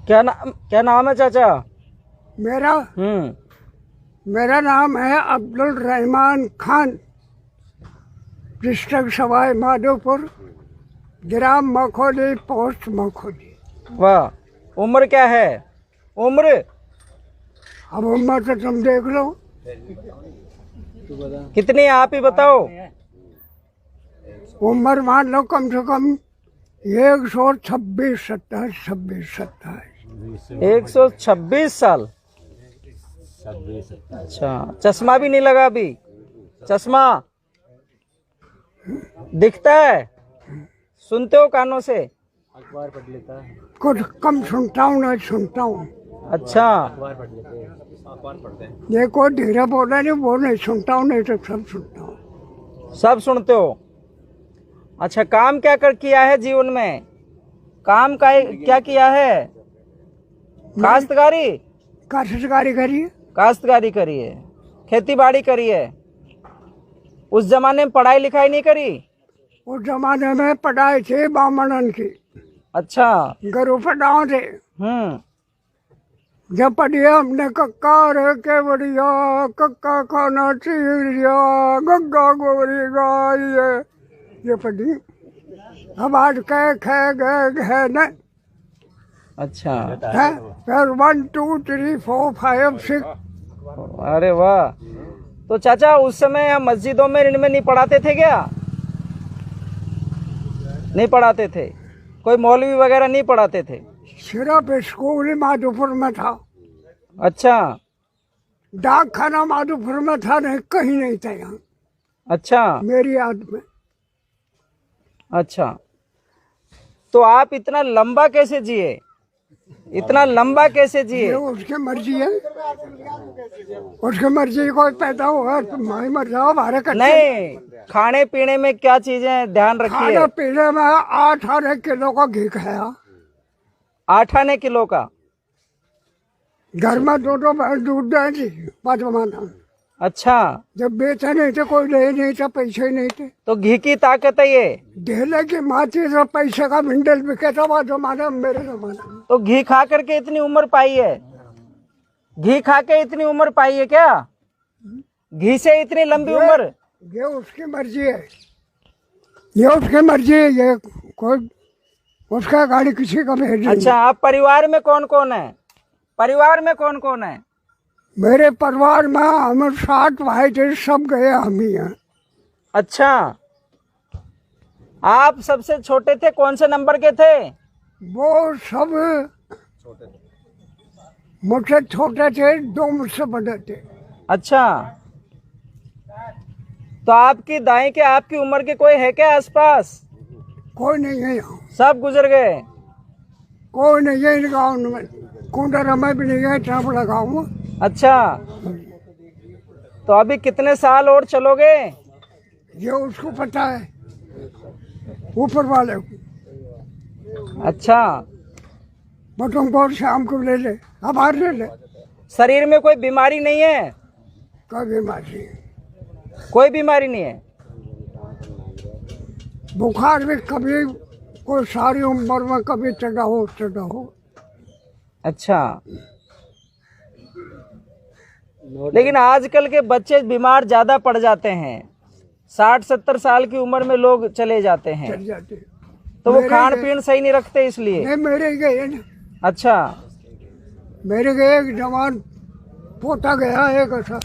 क्या नाम है चाचा? मेरा मेरा नाम है अब्दुल रहमान खान, डिस्ट्रिक्ट सवाई माधोपुर, ग्राम मखोली, पोस्ट मखोली। वाह, उम्र क्या है? उम्र अब उम्र तो तुम देख लो। कितनी है आप ही बताओ। उम्र मान लो कम से कम 126, 27। 126 साल। अच्छा, चश्मा भी नहीं लगा अभी? चश्मा दिखता है? सुनते हो कानों से? अखबार पढ़ लेता है। कुछ कम सुनता हूँ, नहीं सुनता हूँ। अच्छा, अखबार पढ़ लेते हैं, अखबार पढ़ते हैं। ये कोई धीरे बोला नहीं, वो नहीं सुनता हूँ, नहीं तो सब सुनता हूँ। सब सुनते हो। अच्छा, काम क्या किया है जीवन में? काम का क्या किया है? काश्तकारी? काश्तकारी करिए। काश्तकारी करी है, खेती बाड़ी करी है। उस जमाने में पढ़ाई लिखाई नहीं करी? उस जमाने में पढ़ाई थी बामणन की। अच्छा। गुरु पढ़ाओ थे। जब पढ़िए हमने कक्का रे के बढ़िया, कक्का खाना चिड़िया, गग्गा गोरी गाय, ये पढ़ी। अब आज कह खे गए न। अच्छा है फिर 1 2 3 4 5 6। अरे वाह। तो चाचा उस समय हम मस्जिदों में इनमें नहीं पढ़ाते थे क्या? नहीं पढ़ाते थे? कोई मौलवी वगैरह नहीं पढ़ाते थे? सिर्फ स्कूल ही माधोपुर में था। अच्छा। डाक खाना माधोपुर में था, नहीं कहीं नहीं था यहाँ। अच्छा, मेरी याद में। अच्छा, तो आप इतना लंबा कैसे जिए? इतना लंबा कैसे जिए? ये उसकी मर्जी है, उसकी मर्जी। कोई पैदा हुआ तो मैं मर जाओ, हमारे नहीं, खाने पीने में क्या चीजें ध्यान रखिए? खाने पीने में 8 आने किलो का घी खाया। 8 आने किलो का? घर में 2 भैंस दूध दे थी 5 महीना। अच्छा। जब बेचे नहीं थे, कोई ले नहीं था, पैसे नहीं थे, तो घी की ताकत है ये। ढेले की माची से पैसे का मिंडल बिके था वो जमाने में, मेरे जमाने में। तो घी खा करके इतनी उम्र पाई है? घी खा के इतनी उम्र पाई है क्या? घी से इतनी लंबी उम्र? ये उसकी मर्जी है, ये उसकी मर्जी है। ये कोई उसका गाड़ी किसी का भेज नहीं। अच्छा, आप परिवार में कौन कौन है? परिवार में कौन कौन है? मेरे परिवार में हम 7 भाई थे, सब गए हम ही हैं। अच्छा, आप सबसे छोटे थे? कौन से नंबर के थे? वो सब मुझसे छोटे थे, 2 मुझसे बड़े थे। अच्छा, तो आपकी दाई के आपकी उम्र के कोई है क्या आसपास? कोई नहीं है यहाँ, सब गुजर गए? कोई नहीं है इन गाँव में। कुंडर में भी नहीं है, इतना बड़ा गाँव। अच्छा, तो अभी कितने साल और चलोगे? ये उसको पता है, ऊपर वाले को। अच्छा, वो तुमको शाम को ले ले, अब आज ले ले। शरीर में कोई बीमारी नहीं है? कोई बीमारी, कोई बीमारी नहीं है? बुखार भी कभी कोई सारी उम्र में कभी चढ़ा हो। अच्छा, लेकिन आजकल के बच्चे बीमार ज्यादा पड़ जाते हैं। 60-70 साल की उम्र में लोग चले जाते हैं। चढ़ जाते। तो वो खान पीन सही नहीं रखते इसलिए? नहीं, मेरे गए ना। अच्छा। मेरे गए एक जवान पोता गया एक ऐसा।